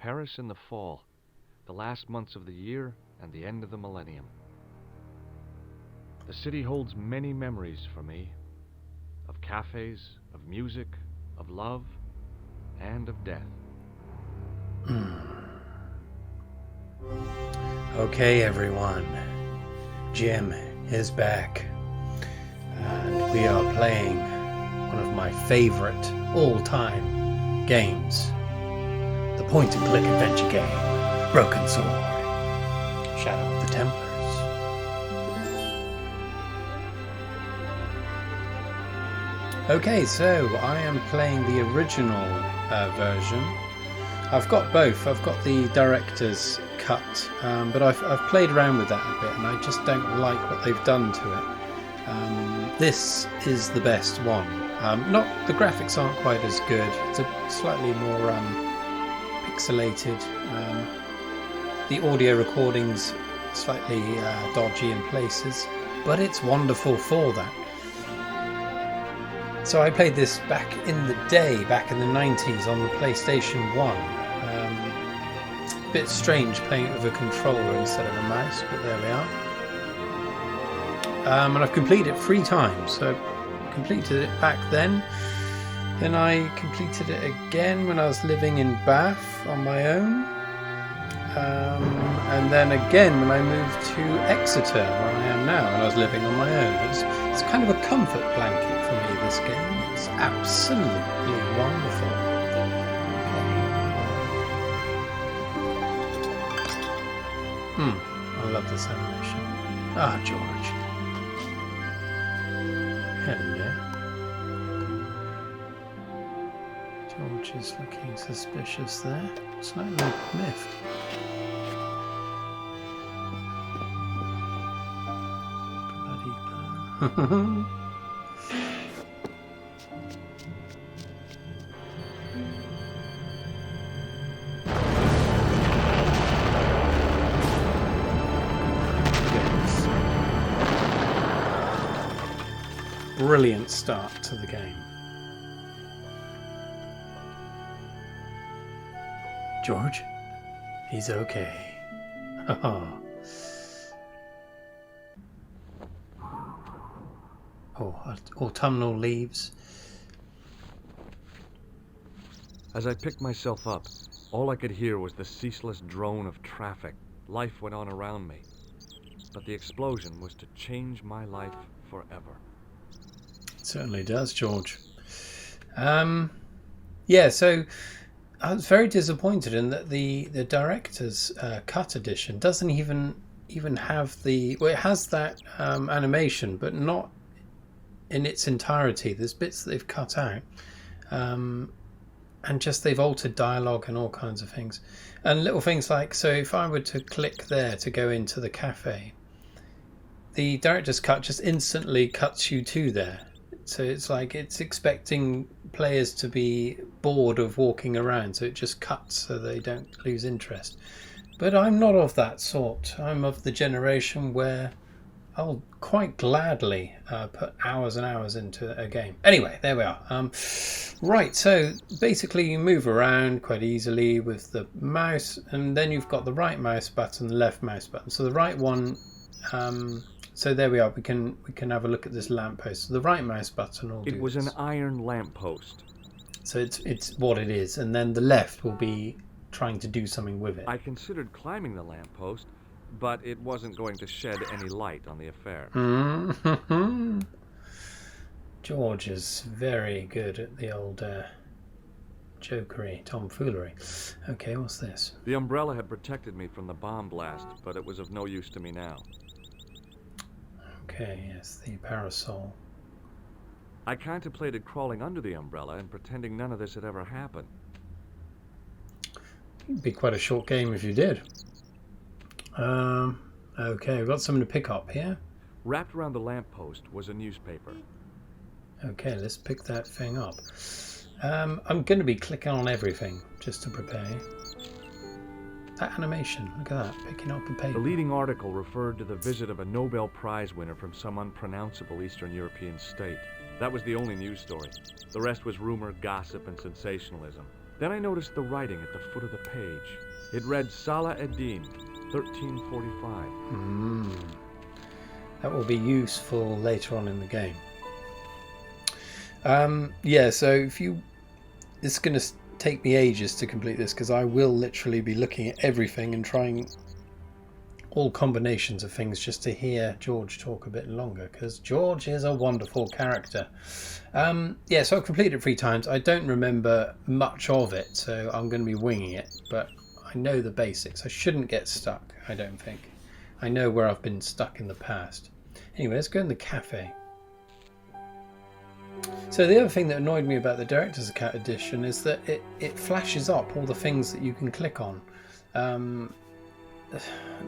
Paris in the fall, the last months of the year and the end of the millennium. The city holds many memories for me, of cafes, of music, of love, and of death. Okay, everyone. Jim is back. And we are playing one of my favorite all-time games. The point-and-click adventure game, Broken Sword, Shadow of the Templars. Okay, so I am playing the original version. I've got both. I've got the director's cut, but I've played around with that a bit, and I just don't like what they've done to it. This is the best one. Not the graphics aren't quite as good. It's a slightly more pixelated. The audio recordings slightly dodgy in places, but it's wonderful for that. So I played this back in the day, back in the 90s on the PlayStation 1. A bit strange playing it with a controller instead of a mouse, but there we are. And I've completed it 3 times. So I completed it back then. Then I completed it again when I was living in Bath on my own. And then again when I moved to Exeter, where I am now, and I was living on my own. It's kind of a comfort blanket for me, this game. It's absolutely wonderful. I love this animation. Ah, George. Hello. George is looking suspicious there. Slightly miffed. Bloody brilliant start to the game. George, he's okay. Autumnal leaves. As I picked myself up, all I could hear was the ceaseless drone of traffic. Life went on around me. But the explosion was to change my life forever. It certainly does, George. Yeah, so I was very disappointed in that the director's cut edition doesn't even have the... Well, it has that animation, but not in its entirety. There's bits that they've cut out. And just they've altered dialogue and all kinds of things. And little things like, so if I were to click there to go into the cafe, the director's cut just instantly cuts you to there. So it's like it's expecting players to be bored of walking around, so it just cuts so they don't lose interest. But I'm not of that sort. I'm of the generation where I'll quite gladly put hours and hours into a game. Anyway, there we are. Right, so basically you move around quite easily with the mouse, and then you've got the right mouse button, the left mouse button. So the right one, so there we are. We can have a look at this lamppost. So the right mouse button will do It was this. an iron lamppost. So it's what it is, and then the left will be trying to do something with it. I considered climbing the lamppost, but it wasn't going to shed any light on the affair. George is very good at the old jokery, tomfoolery. Okay, what's this? The umbrella had protected me from the bomb blast, but it was of no use to me now. Okay, yes, the parasol. I contemplated crawling under the umbrella and pretending none of this had ever happened. It'd be quite a short game if you did. Okay, we've got something to pick up here. Wrapped around the lamppost was a newspaper. Okay, let's pick that thing up. I'm going to be clicking on everything just to prepare. That animation, look at that, picking up a paper. The leading article referred to the visit of a Nobel Prize winner from some unpronounceable Eastern European state. That was the only news story. The rest was rumor, gossip, and sensationalism. Then I noticed the writing at the foot of the page. It read Salah Eddin, 1345. That will be useful later on in the game. Yeah, so if you... It's going to take me ages to complete this because I will literally be looking at everything and trying all combinations of things just to hear George talk a bit longer, because George is a wonderful character. Yeah, so I've completed it 3 times. I don't remember much of it, so I'm going to be winging it, but I know the basics. I shouldn't get stuck, I don't think. I know where I've been stuck in the past. Anyway, let's go in the cafe. So the other thing that annoyed me about the Director's Cut edition is that it flashes up all the things that you can click on,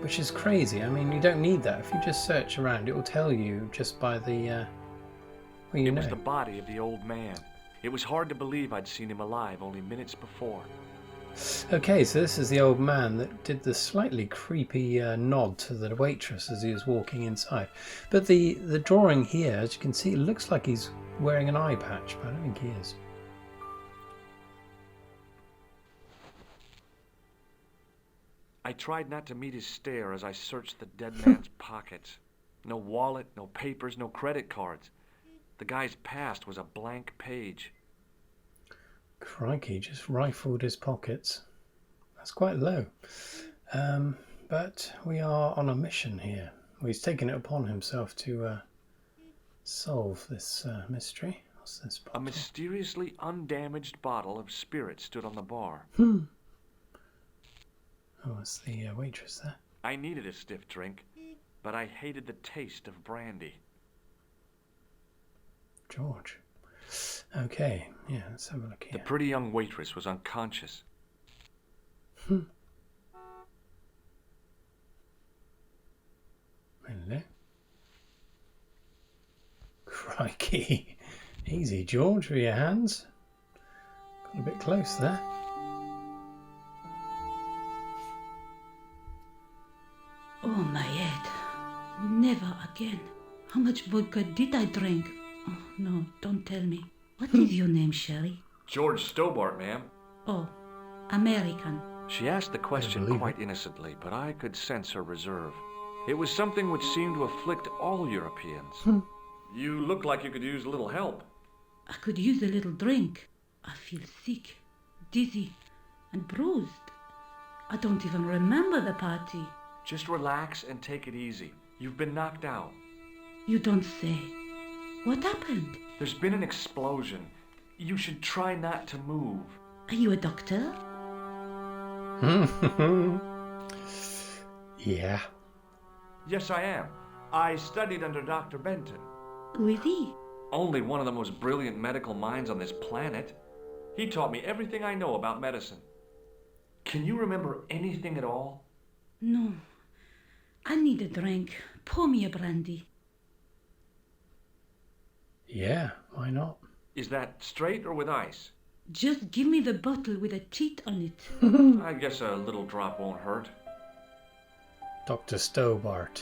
which is crazy. I mean, you don't need that. If you just search around, it will tell you just by the... well, It was the body of the old man. It was hard to believe I'd seen him alive only minutes before. Okay, so this is the old man that did the slightly creepy nod to the waitress as he was walking inside. But the drawing here, as you can see, it looks like he's wearing an eye patch, but I don't think he is. I tried not to meet his stare as I searched the dead man's pockets. No wallet, no papers, no credit cards. The guy's past was a blank page. Crikey, just rifled his pockets. That's quite low. But we are on a mission here. Well, he's taken it upon himself to solve this mystery. What's this bottle? A mysteriously undamaged bottle of spirit stood on the bar. Oh, it's the waitress there. I needed a stiff drink, but I hated the taste of brandy. George. Okay, yeah, let's have a look here. The pretty young waitress was unconscious. Hello. Crikey. Easy, George, with your hands. Got a bit close there. Oh, my head. Never again. How much vodka did I drink? Oh, no, don't tell me. What is your name, Shelley? George Stobart, ma'am. Oh, American. She asked the question believe quite innocently, but I could sense her reserve. It was something which seemed to afflict all Europeans. You look like you could use a little help. I could use a little drink. I feel sick, dizzy, and bruised. I don't even remember the party. Just relax and take it easy. You've been knocked out. You don't say. What happened? There's been an explosion. You should try not to move. Are you a doctor? Yeah. Yes, I am. I studied under Dr. Benton. Who is he? Only one of the most brilliant medical minds on this planet. He taught me everything I know about medicine. Can you remember anything at all? No. I need a drink. Pour me a brandy. Yeah, why not? Is that straight or with ice? Just give me the bottle with a teat on it. I guess a little drop won't hurt. Dr. Stobart.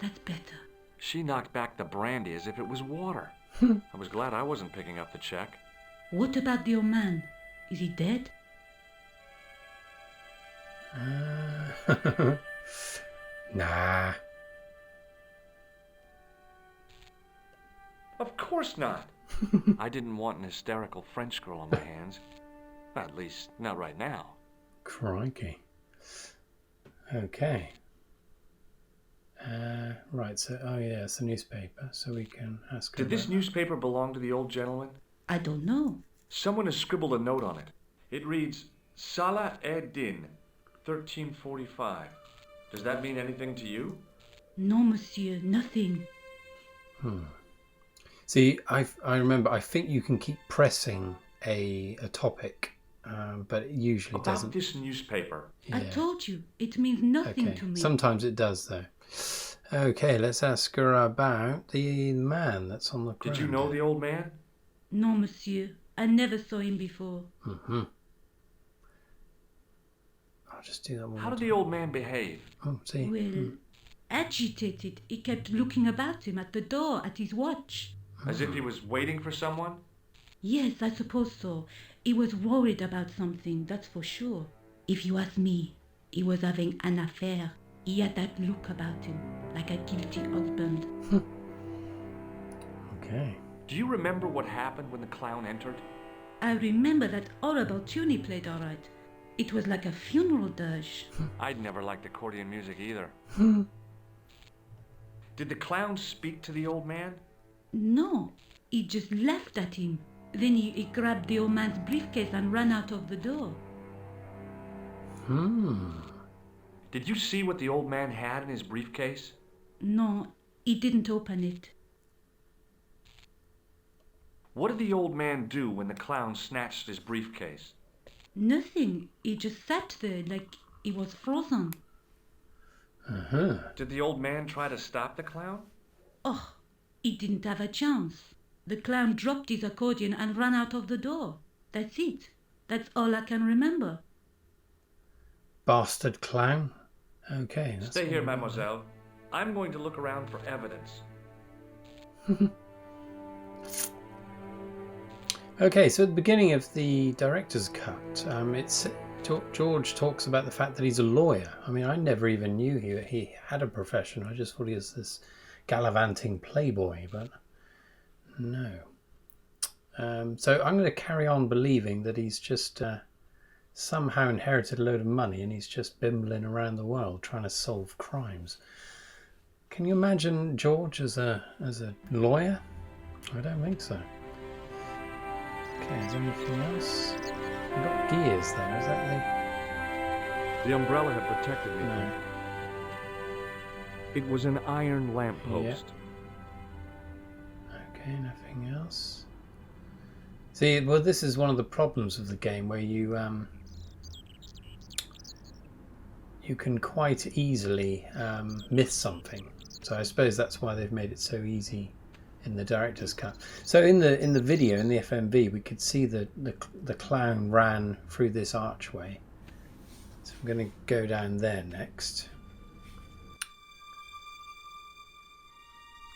That's better. She knocked back the brandy as if it was water. I was glad I wasn't picking up the check. What about the old man? Is he dead? Nah. Of course not. I didn't want an hysterical French girl on my hands. At least, not right now. Crikey. Okay. Right, so, oh yeah, it's a newspaper, so we can ask her Did this about newspaper belong to the old gentleman? I don't know. Someone has scribbled a note on it. It reads, Salah Eddin, 1345. Does that mean anything to you? No, monsieur, nothing. See, I remember, I think you can keep pressing a topic, but it usually About doesn't. this newspaper. I Yeah. told you, it means nothing Okay. to me. Sometimes it does, though. Okay, let's ask her about the man that's on the ground. Did you know the old man? No, monsieur, I never saw him before. Mm-hmm. I'll just do that one How more did time. the old man behave? Oh, see. Well, agitated. He kept looking about him at the door, at his watch. As if he was waiting for someone? Yes, I suppose so. He was worried about something, that's for sure. If you ask me, he was having an affair. He had that look about him, like a guilty husband. Okay. Do you remember what happened when the clown entered? I remember that horrible tune he played all right. It was like a funeral dirge. I'd never liked accordion music either. Did the clown speak to the old man? No, he just laughed at him. Then he grabbed the old man's briefcase and ran out of the door. Did you see what the old man had in his briefcase? No, he didn't open it. What did the old man do when the clown snatched his briefcase? Nothing. He just sat there like he was frozen. Did the old man try to stop the clown? Oh, he didn't have a chance. The clown dropped his accordion and ran out of the door. That's it. That's all I can remember. Bastard clown. Okay. That's Stay all here, I remember. mademoiselle. I'm going to look around for evidence. Okay, so at the beginning of the director's cut, George talks about the fact that he's a lawyer. I mean, I never even knew he had a profession. I just thought he was this gallivanting playboy, but no. So I'm going to carry on believing that he's just somehow inherited a load of money and he's just bimbling around the world trying to solve crimes. Can you imagine George as a lawyer? I don't think so. Okay, is there anything else? We've got gears there, is that The umbrella had protected me. No. It was an iron lamppost. Okay, nothing else. See, well, this is one of the problems of the game where you can quite easily miss something. So I suppose that's why they've made it so easy in the director's cut. So in the video, in the FMV, we could see the clown ran through this archway. So I'm going to go down there next.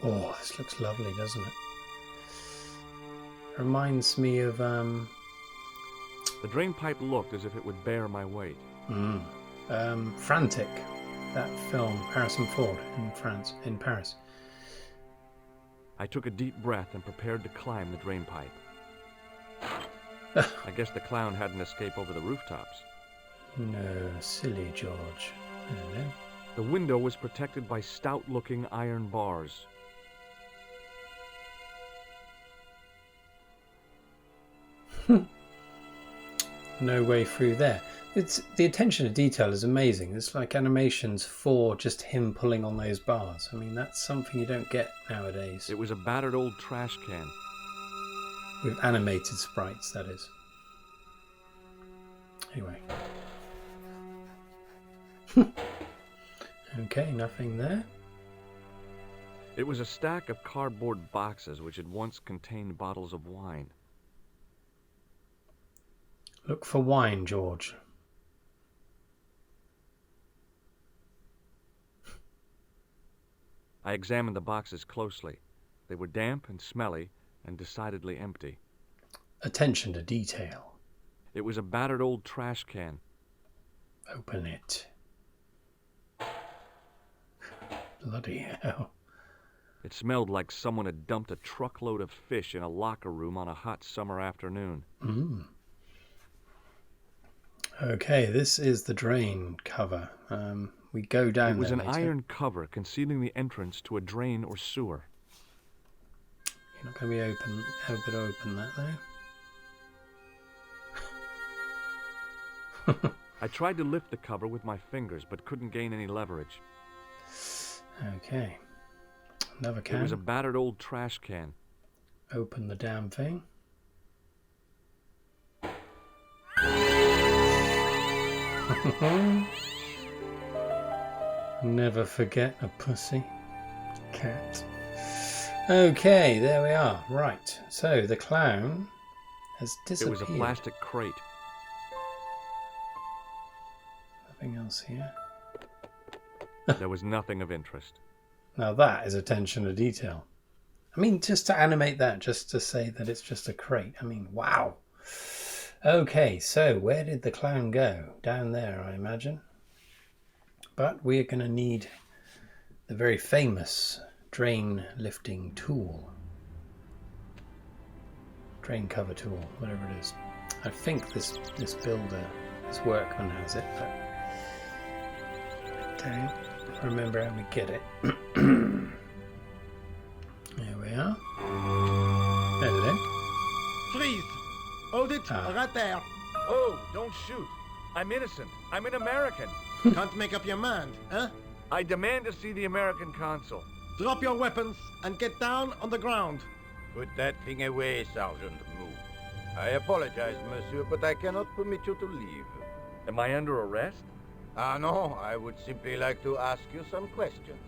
Oh, this looks lovely, doesn't it? Reminds me of The drain pipe looked as if it would bear my weight. Frantic, that film, Harrison Ford in Paris. I took a deep breath and prepared to climb the drain pipe. I guess the clown had an escape over the rooftops. No, silly George. I don't know. The window was protected by stout-looking iron bars. No way through there. It's the attention to detail is amazing. It's like animations for just him pulling on those bars. I mean, that's something you don't get nowadays. It was a battered old trash can. With animated sprites, that is. Anyway. Okay, nothing there. It was a stack of cardboard boxes which had once contained bottles of wine. Look for wine, George. I examined the boxes closely. They were damp and smelly and decidedly empty. Attention to detail. It was a battered old trash can. Open it. Bloody hell. It smelled like someone had dumped a truckload of fish in a locker room on a hot summer afternoon. Okay, this is the drain cover. We go down It was there an later. iron cover concealing the entrance to a drain or sewer. You're not going to be able to open that though. I tried to lift the cover with my fingers, but couldn't gain any leverage. Okay. Another can. It was a battered old trash can. Open the damn thing. Never forget a pussy. Cat. Okay, there we are. Right. So the clown has It disappeared. was a plastic crate. Nothing else here. There was nothing of interest. Now that is attention to detail. I mean, just to animate that, just to say that it's just a crate. I mean, wow. Okay, so where did the clown go? Down there, I imagine. But we're going to need the very famous drain lifting tool. Drain cover tool, whatever it is. I think this builder, this workman has it, but I don't remember how we get it. There we are. Hello. Freeze! Hold it right there. Oh, don't shoot. I'm innocent. I'm an American. Can't make up your mind, huh? I demand to see the American consul. Drop your weapons and get down on the ground. Put that thing away, Sergeant Moo. I apologize, monsieur, but I cannot permit you to leave. Am I under arrest? Ah, no, I would simply like to ask you some questions.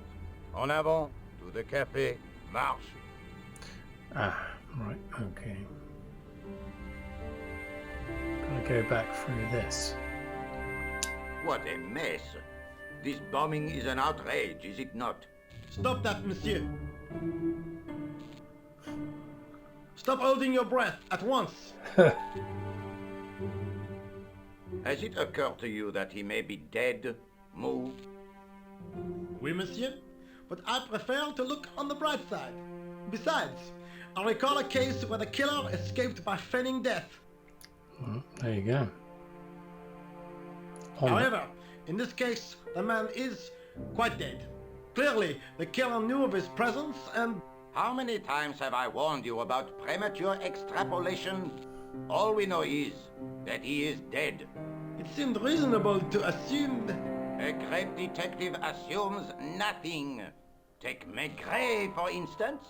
En avant, to the café, marche. Ah, right, okay. Gotta go back through this. What a mess. This bombing is an outrage, is it not? Stop that, monsieur. Stop holding your breath at once. Has it occurred to you that he may be dead, Moo? Oui, monsieur. But I prefer to look on the bright side. Besides, I recall a case where the killer escaped by feigning death. Well, there you go. However, in this case, the man is quite dead. Clearly, the killer knew of his presence and... How many times have I warned you about premature extrapolation? All we know is that he is dead. it seemed reasonable to assume... A great detective assumes nothing. Take Maigret, for instance.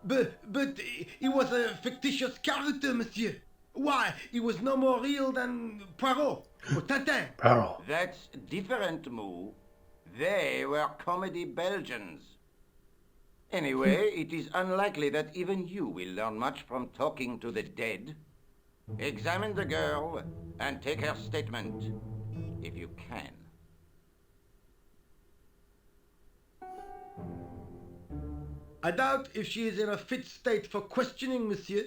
But he was a fictitious character, monsieur. Why, he was no more real than Poirot or Tintin. Barrel. That's different, Moo. They were comedy Belgians. Anyway, it is unlikely that even you will learn much from talking to the dead. Examine the girl and take her statement, if you can. I doubt if she is in a fit state for questioning, monsieur.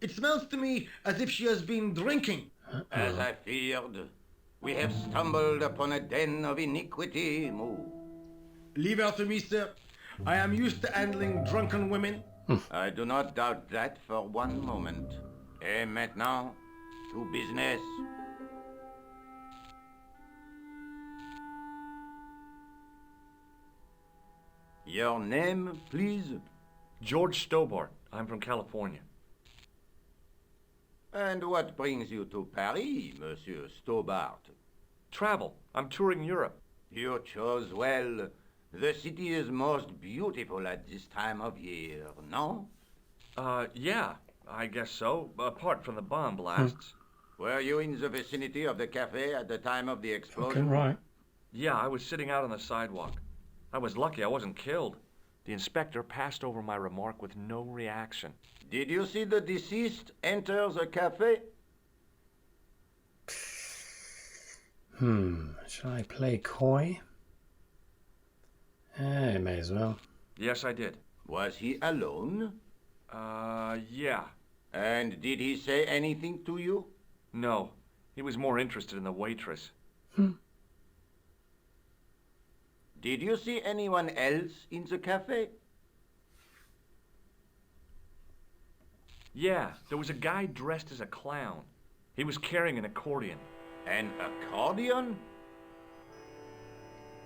It smells to me as if she has been drinking. As I feared, we have stumbled upon a den of iniquity, Moo. Leave her to me, sir. I am used to handling drunken women. I do not doubt that for one moment. Et maintenant, to business. Your name, please? George Stobart. I'm from California. And what brings you to Paris, Monsieur Stobart? Travel. I'm touring Europe. You chose well. The city is most beautiful at this time of year, no? Yeah, I guess so, apart from the bomb blasts. Were you in the vicinity of the cafe at the time of the explosion? Fucking right. Yeah, I was sitting out on the sidewalk. I was lucky I wasn't killed. The inspector passed over my remark with no reaction. Did you see the deceased enter the cafe? Shall I play coy? May as well. Yes, I did. Was he alone? Yeah. And did he say anything to you? No. He was more interested in the waitress. Did you see anyone else in the cafe? Yeah, there was a guy dressed as a clown. He was carrying an accordion. An accordion?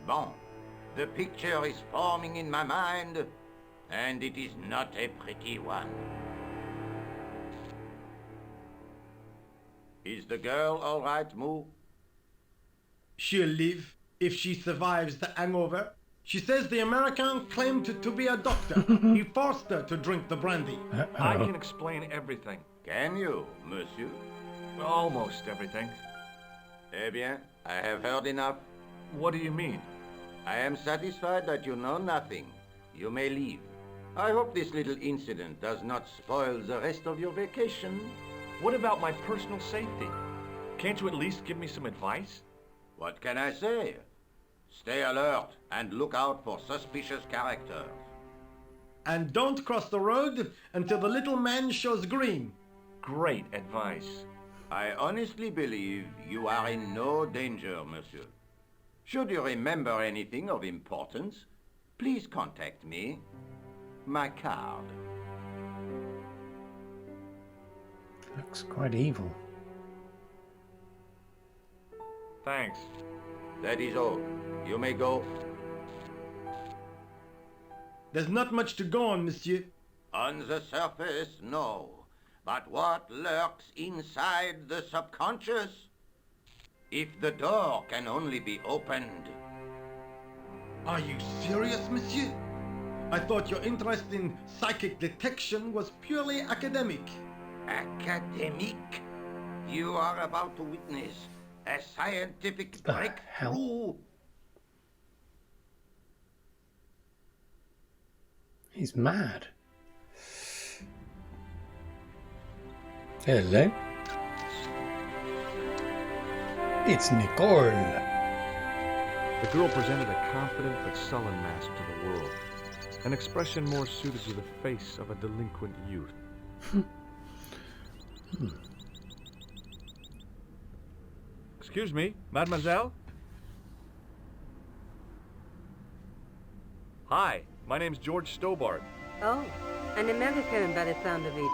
Bon, the picture is forming in my mind, and it is not a pretty one. Is the girl all right, Moo? She'll live if she survives the hangover. She says the American claimed to be a doctor. He forced her to drink the brandy. I can explain everything. Can you, monsieur? Almost everything. Eh bien, I have heard enough. What do you mean? I am satisfied that you know nothing. You may leave. I hope this little incident does not spoil the rest of your vacation. What about my personal safety? Can't you at least give me some advice? What can I say? Stay alert and look out for suspicious characters. And don't cross the road until the little man shows green. Great advice. I honestly believe you are in no danger, monsieur. Should you remember anything of importance, please contact me. My card. Looks quite evil. Thanks. That is all. You may go. There's not much to go on, monsieur. On the surface, no. But what lurks inside the subconscious? If the door can only be opened. Are you serious, monsieur? I thought your interest in psychic detection was purely academic. Academic? You are about to witness a scientific The breakthrough. hell? He's mad. Hello. It's Nicole. The girl presented a confident but sullen mask to the world. An expression more suited to the face of a delinquent youth. Excuse me, mademoiselle? Hi, my name's George Stobart. Oh, an American by the sound of it.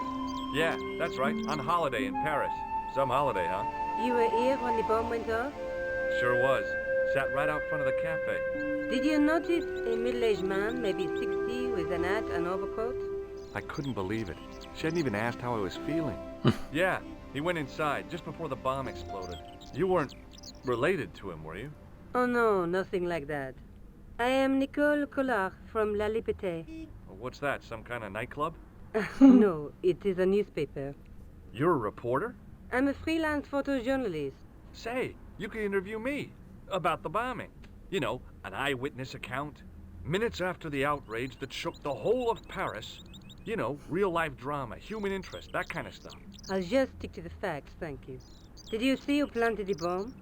Yeah, that's right, on holiday in Paris. Some holiday, huh? You were here when the bomb went off? Sure was. Sat right out front of the cafe. Did you notice a middle-aged man, maybe 60, with an hat and overcoat? I couldn't believe it. She hadn't even asked how I was feeling. Yeah, he went inside just before the bomb exploded. You weren't related to him, were you? Oh no, nothing like that. I am Nicole Collard from La Liberté. Well, what's that, some kind of nightclub? No, it is a newspaper. You're a reporter? I'm a freelance photojournalist. Say, you can interview me about the bombing. You know, an eyewitness account. Minutes after the outrage that shook the whole of Paris. You know, real-life drama, human interest, that kind of stuff. I'll just stick to the facts, thank you. Did you see who planted the bomb?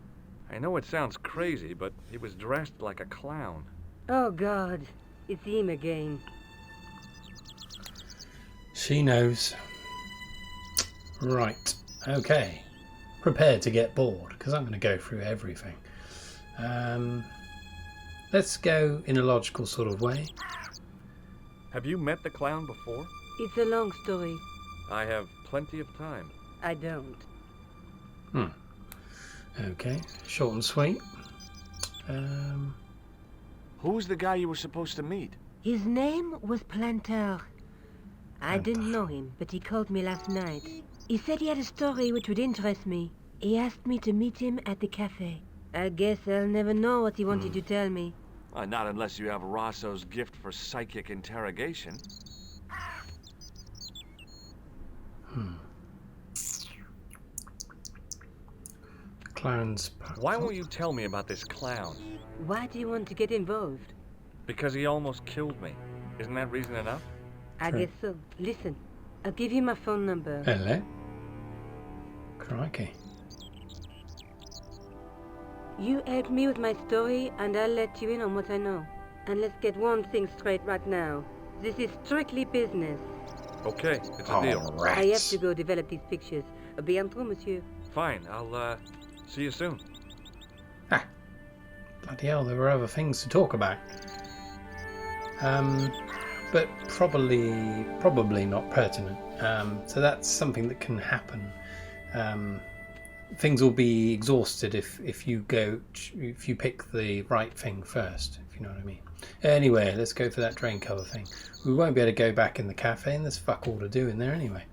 I know it sounds crazy, but he was dressed like a clown. Oh God, it's him again. She knows. Right. Okay. Prepare to get bored, because I'm going to go through everything. Let's go in a logical sort of way. Have you met the clown before? It's a long story. I have plenty of time. I don't. Okay. Short and sweet. Who's the guy you were supposed to meet? His name was Planter. I didn't know him, but he called me last night. He said he had a story which would interest me. He asked me to meet him at the cafe. I guess I'll never know what he wanted to tell me. Not unless you have Rosso's gift for psychic interrogation. Clown's. Why won't you tell me about this clown? Why do you want to get involved? Because he almost killed me. Isn't that reason enough? I True. guess so. Listen, I'll give you my phone number. Hello. Crikey. You help me with my story, and I'll let you in on what I know. And let's get one thing straight right now. This is strictly business. Okay, it's a deal. Rats. I have to go develop these pictures. Bientôt, monsieur. Fine, I'll see you soon. Bloody hell, there were other things to talk about. But probably not pertinent. So that's something that can happen. Things will be exhausted if you pick the right thing first, if you know what I mean. Anyway, let's go for that drain cover thing. We won't be able to go back in the cafe, and there's fuck all to do in there anyway.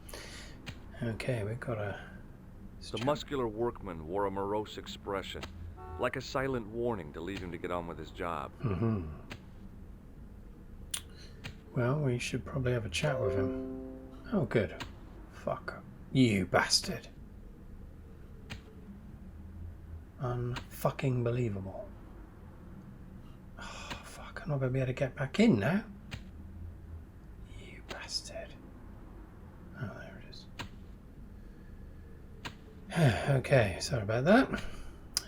Okay, we've got a... The muscular workman wore a morose expression, like a silent warning to leave him to get on with his job. Well, we should probably have a chat with him. Oh, good. Fuck. You bastard. Unfucking believable. Oh, fuck. I'm not going to be able to get back in now. You bastard. Oh, there it is. Okay, sorry about that.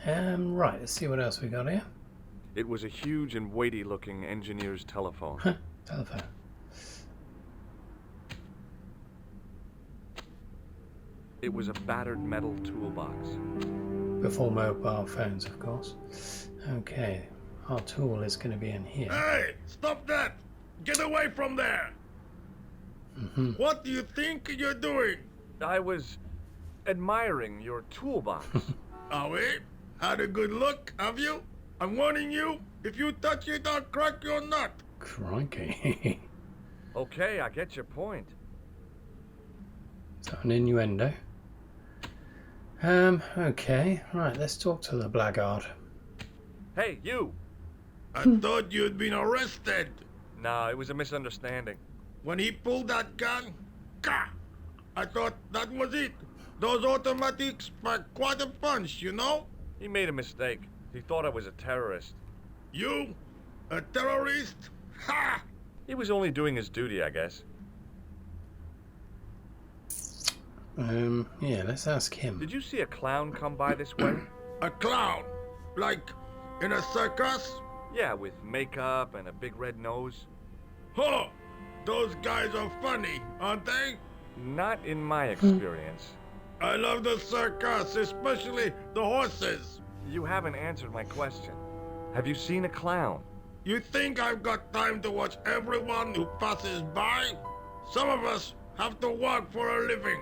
Right, let's see what else we got here. It was a huge and weighty-looking engineer's telephone. Telephone. It was a battered metal toolbox. Before mobile phones, of course. Okay, our tool is going to be in here. Hey, stop that! Get away from there! What do you think you're doing? I was admiring your toolbox. Are we? Had a good look, have you? I'm warning you, if you touch it, I'll crack your nut. Crikey. Okay, I get your point. Is that an innuendo? Okay. Right, let's talk to the blackguard. Hey, you! I thought you'd been arrested. Nah, it was a misunderstanding. When he pulled that gun, gah! I thought that was it. Those automatics pack quite a punch, you know? He made a mistake. He thought I was a terrorist. You? A terrorist? Ha! He was only doing his duty, I guess. Yeah, let's ask him. Did you see a clown come by this way? A clown? Like in a circus? Yeah, with makeup and a big red nose. Huh! Those guys are funny, aren't they? Not in my experience. I love the circus, especially the horses. You haven't answered my question. Have you seen a clown? You think I've got time to watch everyone who passes by? Some of us have to work for a living.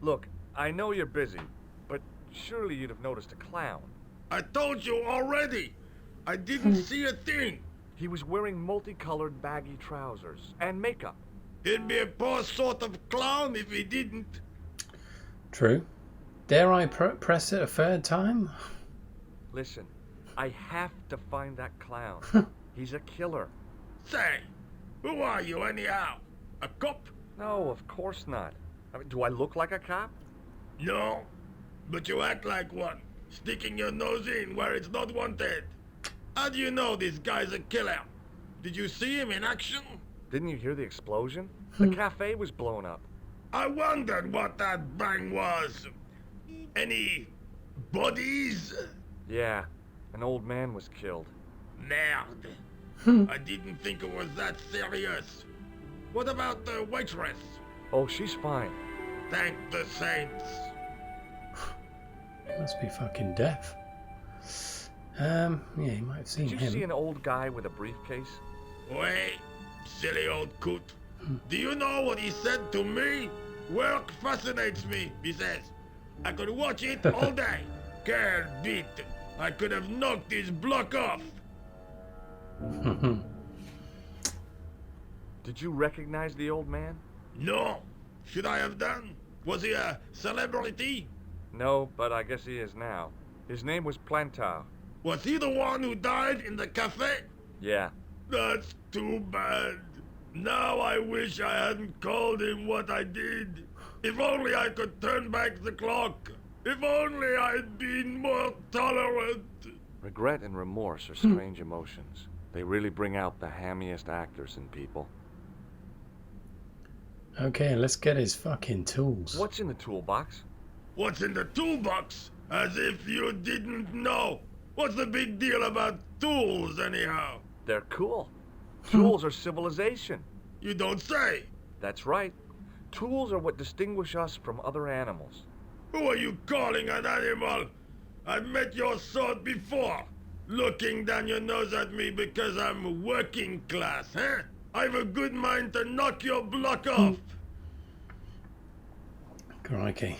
Look, I know you're busy, but surely you'd have noticed a clown. I told you already. I didn't see a thing. He was wearing multicolored baggy trousers and makeup. He'd be a poor sort of clown if he didn't. True. Dare I press it a third time? Listen, I have to find that clown. He's a killer. Say, who are you anyhow? A cop? No, of course not. I mean, do I look like a cop? No, but you act like one, sticking your nose in where it's not wanted. How do you know this guy's a killer? Did you see him in action? Didn't you hear the explosion? The cafe was blown up. I wondered what that bang was. Any bodies? Yeah, an old man was killed. Merde. I didn't think it was that serious. What about the waitress? Oh, she's fine. Thank the saints. He must be fucking deaf. Yeah, you might have seen Did you him. see an old guy with a briefcase? Wait, silly old coot. Do you know what he said to me? Work fascinates me, he says. I could watch it all day. Quel bit. I could have knocked his block off. Did you recognize the old man? No. Should I have done? Was he a celebrity? No, but I guess he is now. His name was Plantar. Was he the one who died in the cafe? Yeah. That's too bad. Now I wish I hadn't called him what I did. If only I could turn back the clock. If only I'd been more tolerant. Regret and remorse are strange emotions. They really bring out the hammiest actors in people. Okay, let's get his fucking tools. What's in the toolbox? What's in the toolbox? As if you didn't know. What's the big deal about tools, anyhow? They're cool. Tools are civilization. You don't say. That's right. Tools are what distinguish us from other animals. Who are you calling an animal? I've met your sort before. Looking down your nose at me because I'm working class, huh? I've a good mind to knock your block off. Crikey.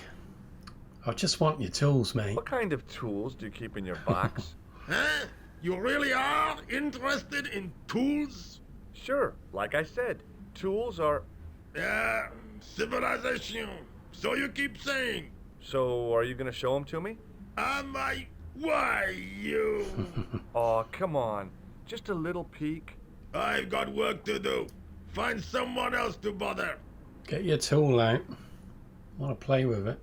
I just want your tools, mate. What kind of tools do you keep in your box? Huh? You really are interested in tools? Sure, like I said, tools are... Yeah, civilization. So you keep saying. So, are you gonna show them to me? Am I? Why, you? Aw, come on. Just a little peek. I've got work to do. Find someone else to bother. Get your tool out. I want to play with it.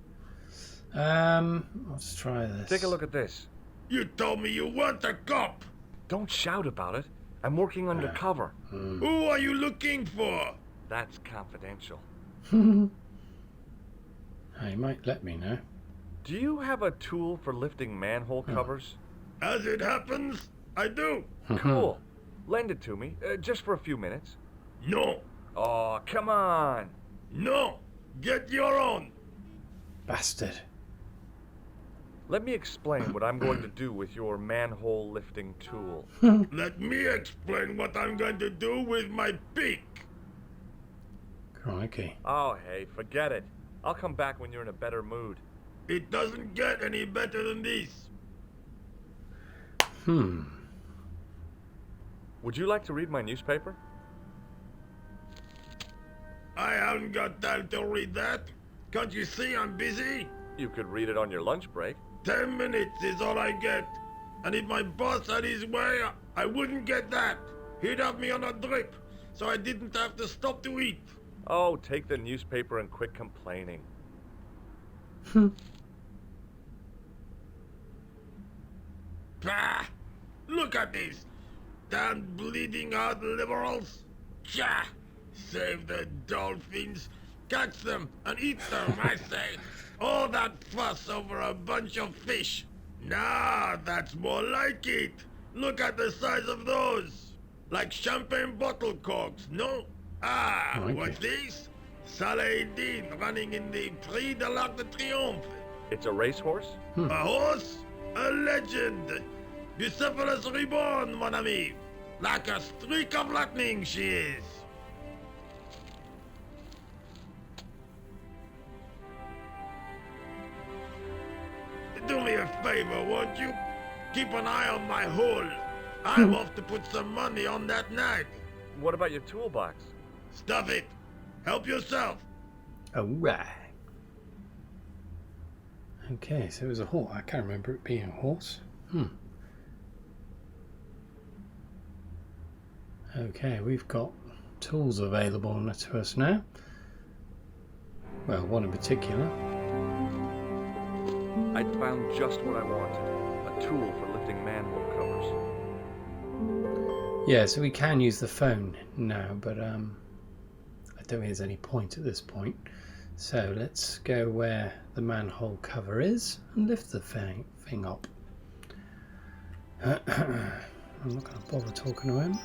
Let's try this. Take a look at this. You told me you weren't a cop. Don't shout about it. I'm working undercover. Who are you looking for? That's confidential. Oh, you might let me know. Do you have a tool for lifting manhole covers? As it happens, I do. Cool. Lend it to me, just for a few minutes. No, Oh, come on. no, get your own. Bastard. Let me explain what I'm going to do with your manhole lifting tool. Let me explain what I'm going to do with my beak. Crikey. Oh, hey, forget it. I'll come back when you're in a better mood. It doesn't get any better than this. Would you like to read my newspaper? I haven't got time to read that. Can't you see I'm busy? You could read it on your lunch break. 10 minutes is all I get. And if my boss had his way, I wouldn't get that. He'd have me on a drip, so I didn't have to stop to eat. Oh, take the newspaper and quit complaining. Bah! Look at this. Damn bleeding heart liberals. Tja! Save the dolphins. Catch them and eat them, I say. All that fuss over a bunch of fish. Nah, that's more like it. Look at the size of those. Like champagne bottle corks, no? Ah, Okay. what's this? Saladin running in the Prix de l'Arc de Triomphe. It's a racehorse? A horse? A legend. Bucephalus reborn, mon ami. Like a streak of lightning she is. Do me a favor, won't you? Keep an eye on my hole. I'm off to put some money on that nag. What about your toolbox? Stuff it. Help yourself. Alright. Okay, so it was a horse. I can't remember it being a horse. Okay, we've got tools available to us now. Well, one in particular. I'd found just what I wanted. A tool for lifting manhole covers. Yeah, so we can use the phone now, but I don't think there's any point at this point. So let's go where the manhole cover is and lift the thing up. I'm not going to bother talking to him.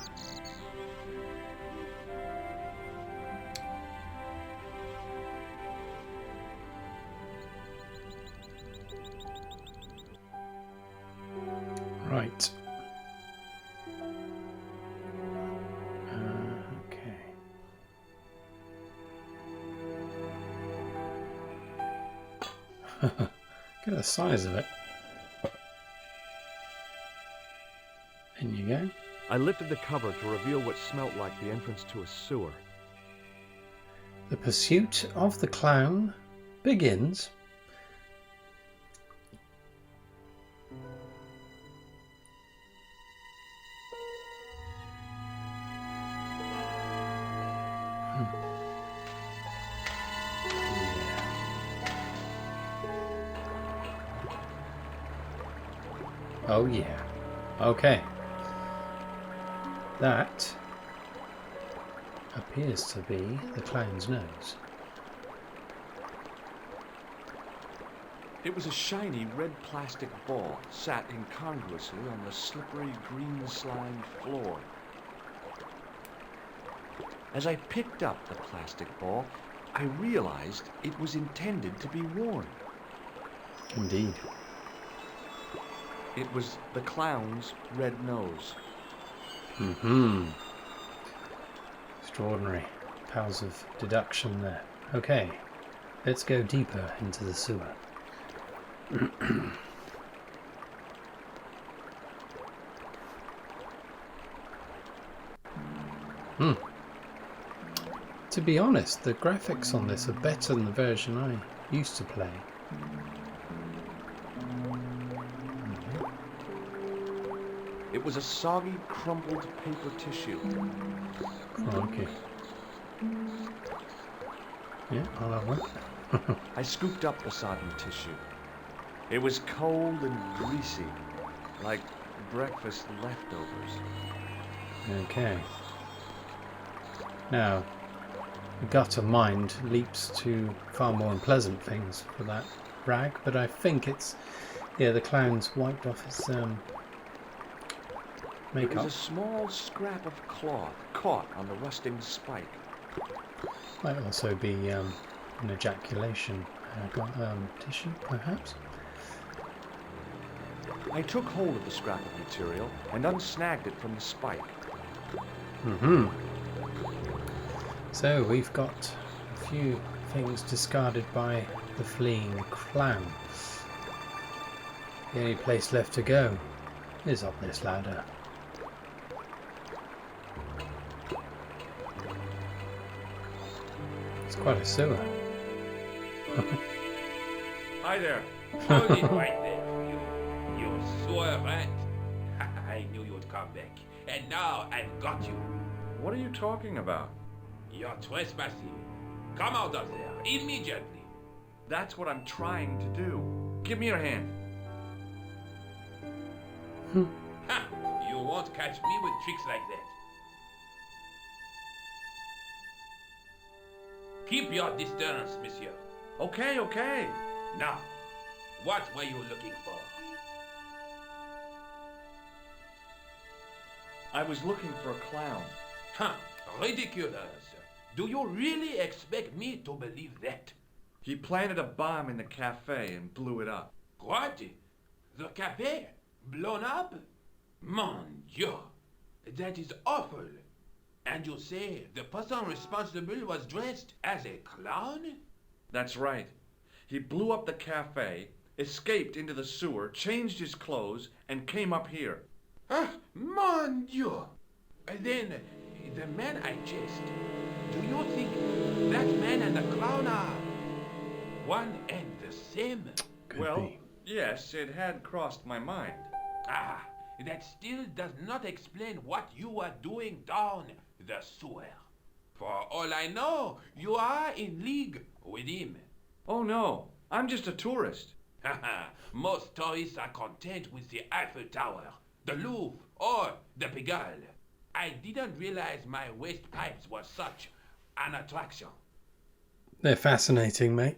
Right. Okay. Look at the size of it. In you go. I lifted the cover to reveal what smelt like the entrance to a sewer. The pursuit of the clown begins. Oh yeah. Okay. That appears to be the clown's nose. It was a shiny red plastic ball sat incongruously on the slippery green slime floor. As I picked up the plastic ball, I realized it was intended to be worn. Indeed. It was the clown's red nose. Extraordinary powers of deduction there. Okay, let's go deeper into the sewer. To be honest, the graphics on this are better than the version I used to play. It was a soggy, crumpled paper tissue. Okay. Yeah, I'll have one. I scooped up the sodden tissue. It was cold and greasy, like breakfast leftovers. Okay. Now, the gutter mind leaps to far more unpleasant things for that rag, but I think it's, yeah, the clown's wiped off his There Makeup. was a small scrap of cloth caught on the rusting spike. Might also be an ejaculation tissue, perhaps. I took hold of the scrap of material and unsnagged it from the spike. So we've got a few things discarded by the fleeing clan. The only place left to go is up this ladder. It's quite a sewer. Hi there. Hold it right there, you sewer rat. I knew you'd come back. And now I've got you. What are you talking about? You're trespassing. Come out of there, immediately. That's what I'm trying to do. Give me your hand. Ha! You won't catch me with tricks like that. Keep your distance, monsieur. Okay, okay. Now, what were you looking for? I was looking for a clown. Huh, ridiculous. Do you really expect me to believe that? He planted a bomb in the cafe and blew it up. What? The cafe? Blown up? Mon Dieu! That is awful. And you say the person responsible was dressed as a clown? That's right. He blew up the cafe, escaped into the sewer, changed his clothes, and came up here. Ah, mon Dieu! Then, the man I chased, do you think that man and the clown are one and the same? Could Well, be. yes, it had crossed my mind. Ah, that still does not explain what you are doing down the sewer. For all I know, you are in league with him. Oh no, I'm just a tourist. Haha, most tourists are content with the Eiffel Tower, the Louvre, or the Pigalle. I didn't realize my waste pipes were such an attraction. They're fascinating, mate.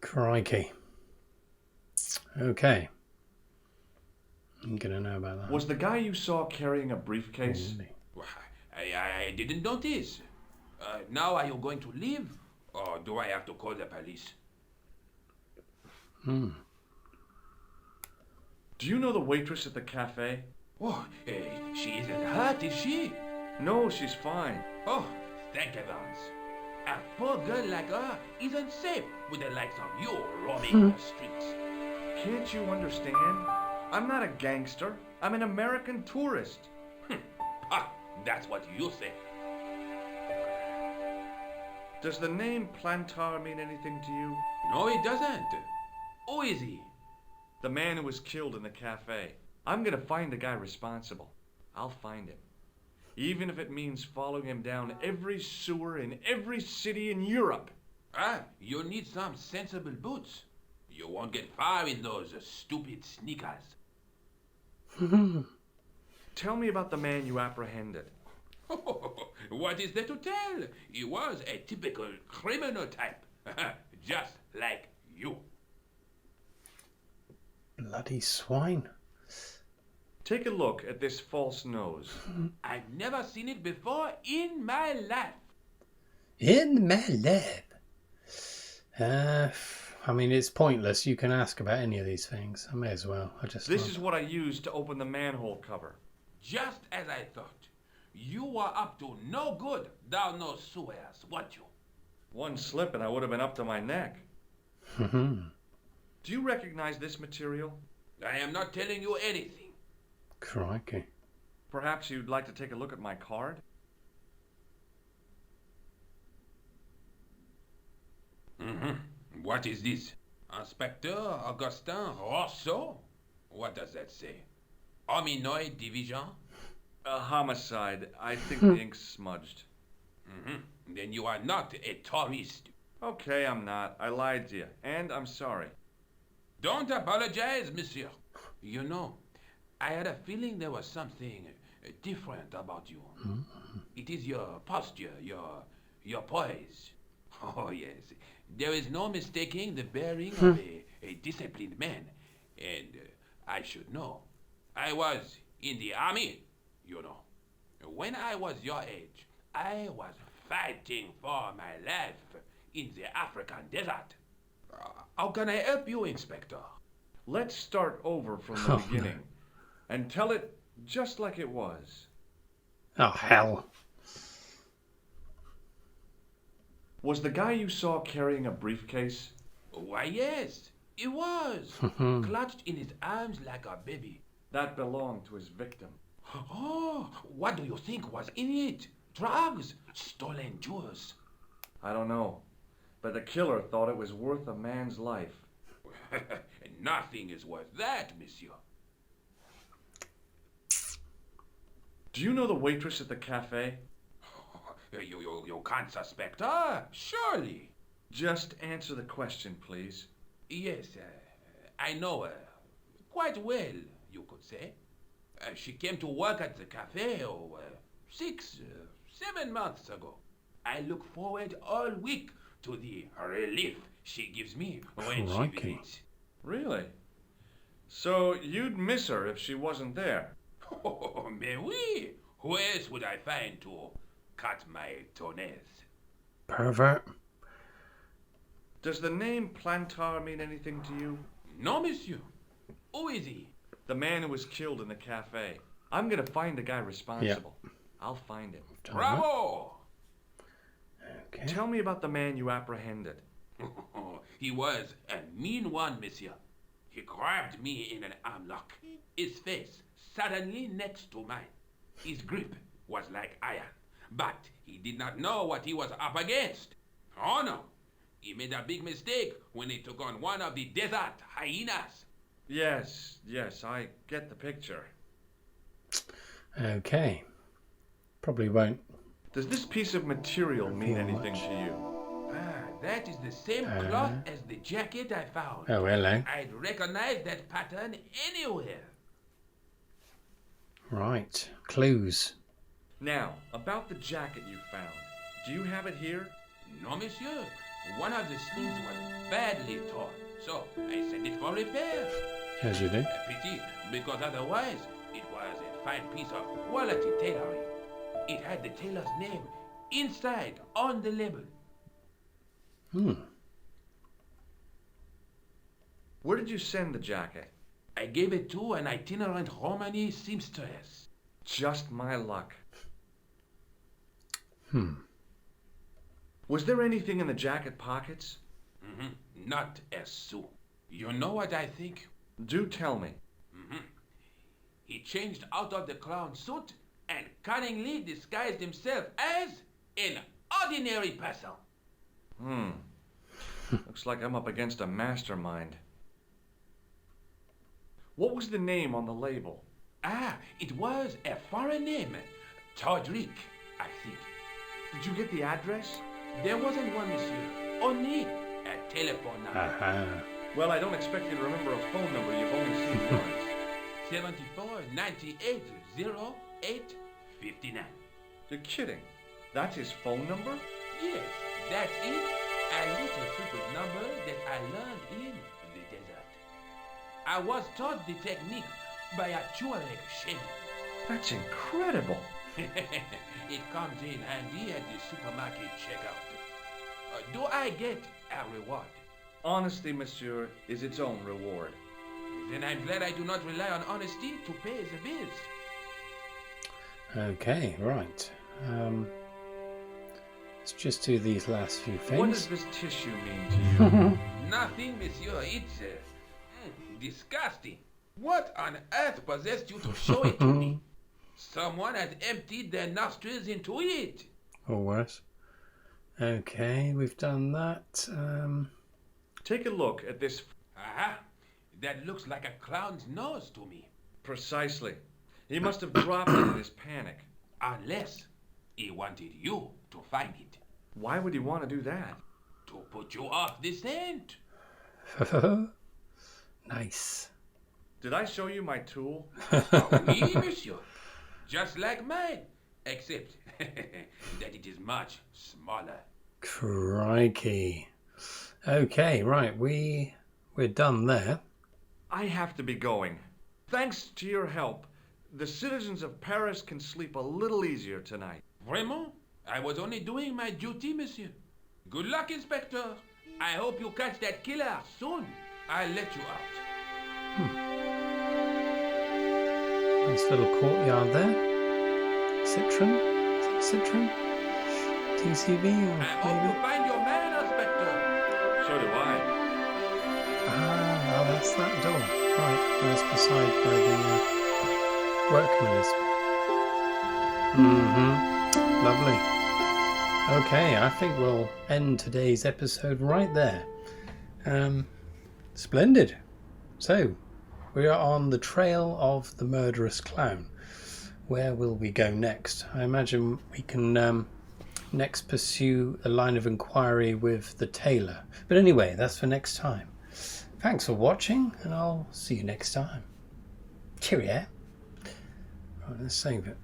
Crikey. Okay. I'm gonna know about that. Was the guy you saw carrying a briefcase? Really? Why, I didn't notice. Now are you going to leave? Or do I have to call the police? Do you know the waitress at the cafe? Oh, she isn't hurt, is she? No, she's fine. Oh, thank heavens. A poor girl like her isn't safe with the likes of you roaming the streets. Can't you understand? I'm not a gangster. I'm an American tourist. Ah, that's what you say. Does the name Plantar mean anything to you? No, it doesn't. Who is he? The man who was killed in the cafe. I'm gonna find the guy responsible. I'll find him. Even if it means following him down every sewer in every city in Europe. Ah, you need some sensible boots. You won't get far in those stupid sneakers. Tell me about the man you apprehended. What is there to tell? He was a typical criminal type. Just like you. Bloody swine. Take a look at this false nose. I've never seen it before in my life. In my lab. I mean, it's pointless. You can ask about any of these things. I may as well. This is what I used to open the manhole cover. Just as I thought. You were up to no good down those sewers, weren't you? One slip and I would have been up to my neck. Do you recognize this material? I am not telling you anything. Crikey. Perhaps you'd like to take a look at my card? What is this? Inspector Augustin Rousseau? What does that say? Hominoid Division? A homicide. I think the ink's smudged. Then you are not a tourist. Okay, I'm not. I lied to you. And I'm sorry. Don't apologize, monsieur. You know, I had a feeling there was something different about you. It is your posture, your poise. Oh, yes. There is no mistaking the bearing of a disciplined man. And I should know. I was in the army, you know. When I was your age, I was fighting for my life in the African desert. How can I help you, Inspector? Let's start over from the beginning and tell it just like it was. Oh, hell. Was the guy you saw carrying a briefcase? Why, yes, he was. Clutched in his arms like a baby. That belonged to his victim. Oh, what do you think was in it? Drugs? Stolen jewels? I don't know, but the killer thought it was worth a man's life. Nothing is worth that, monsieur. Do you know the waitress at the cafe? You can't suspect her, surely. Just answer the question, please. Yes, I know her. Quite well, you could say. She came to work at the cafe 7 months ago. I look forward all week to the relief she gives me when she visits. Really? So you'd miss her if she wasn't there? Oh, mais oui. Who else would I find to cut my toenails? Pervert. Does the name Plantar mean anything to you? No, monsieur. Who is he? The man who was killed in the cafe. I'm gonna find the guy responsible. I'll find him. Bravo! Okay. Tell me about the man you apprehended. He was a mean one, monsieur. He grabbed me in an armlock. His face suddenly next to mine. His grip was like iron, but he did not know what he was up against. Oh no, he made a big mistake when he took on one of the desert hyenas. Yes, I get the picture. Okay. Probably won't. Does this piece of material mean anything to you? That is the same cloth as the jacket I found. Oh, hello. I'd recognize that pattern anywhere. Right. Clues. Now, about the jacket you found. Do you have it here? No, monsieur. One of the sleeves was badly torn, so I sent it for repair. As you do. A pity, because otherwise it was a fine piece of quality tailoring. It had the tailor's name inside on the label. Where did you send the jacket? I gave it to an itinerant Romany seamstress. Just my luck. Was there anything in the jacket pockets? Not a sou. You know what I think? Do tell me. He changed out of the clown suit and cunningly disguised himself as an ordinary person. Looks like I'm up against a mastermind. What was the name on the label? It was a foreign name. Todrick, I think. Did you get the address? There wasn't one, monsieur. Only a telephone number. Well, I don't expect you to remember a phone number you've only seen once. 74 98 08 59. You're kidding. That's his phone number? Yes, that's it. A little secret number that I learned in the desert. I was taught the technique by a Tuareg shaman. That's incredible. It comes in handy at the supermarket checkout. Do I get a reward? Honesty, monsieur, is its own reward. Then I'm glad I do not rely on honesty to pay the bills. Okay, right. Let's just do these last few things. What does this tissue mean to you? Nothing, monsieur. It's disgusting. What on earth possessed you to show it to me? Someone has emptied their nostrils into it. Or worse. Okay, we've done that. Take a look at this. Aha! That looks like a clown's nose to me. Precisely. He must have dropped it in his panic. Unless he wanted you to find it. Why would he want to do that? To put you off the scent. Nice. Did I show you my tool? Oui, monsieur. Just like mine. Except that it is much smaller. Crikey. Okay, right. We're done there. I have to be going. thanks to your help, the citizens of Paris can sleep a little easier tonight. Vraiment? I was only doing my duty, monsieur. Good luck, Inspector. I hope you catch that killer soon. I'll let you out. Nice little courtyard there. Citron? Is it Citron? TCV or I hope maybe? you find your man, Inspector. So do I. Ah, well, that's that door. Right, that's beside where the workman is. Lovely. Okay, I think we'll end today's episode right there. Splendid. So, we are on the trail of the murderous clown. Where will we go next? I imagine we can next pursue a line of inquiry with the tailor. But anyway, that's for next time. Thanks for watching, and I'll see you next time. Cheerio. Right, let's save it.